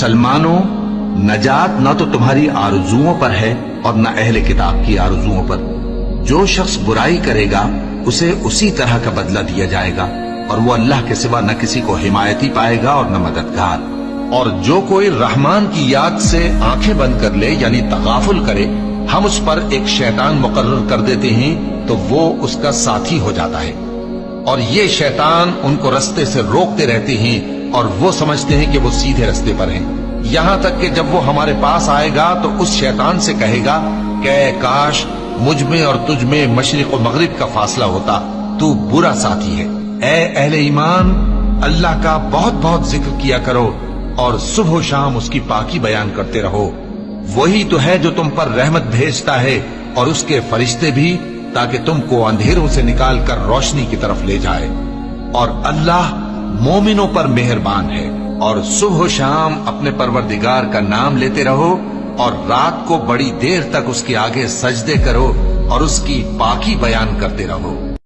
مسلمانوں، نجات نہ تو تمہاری آرزوؤں پر ہے اور نہ اہل کتاب کی آرزوؤں پر۔ جو شخص برائی کرے گا اسے اسی طرح کا بدلہ دیا جائے گا، اور وہ اللہ کے سوا نہ کسی کو حمایتی پائے گا اور نہ مددگار۔ اور جو کوئی رحمان کی یاد سے آنکھیں بند کر لے یعنی تغافل کرے، ہم اس پر ایک شیطان مقرر کر دیتے ہیں تو وہ اس کا ساتھی ہو جاتا ہے، اور یہ شیطان ان کو رستے سے روکتے رہتے ہیں اور وہ سمجھتے ہیں کہ وہ سیدھے رستے پر ہیں، یہاں تک کہ جب وہ ہمارے پاس آئے گا تو اس شیطان سے کہے گا کہ کاش مجھ میں اور تجھ میں مشرق و مغرب کا فاصلہ ہوتا، تو برا ساتھی ہے۔ اے اہل ایمان، اللہ کا بہت بہت ذکر کیا کرو اور صبح و شام اس کی پاکی بیان کرتے رہو، وہی تو ہے جو تم پر رحمت بھیجتا ہے اور اس کے فرشتے بھی، تاکہ تم کو اندھیروں سے نکال کر روشنی کی طرف لے جائے، اور اللہ مومنوں پر مہربان ہے۔ اور صبح و شام اپنے پروردگار کا نام لیتے رہو، اور رات کو بڑی دیر تک اس کے آگے سجدے کرو اور اس کی پاکی بیان کرتے رہو۔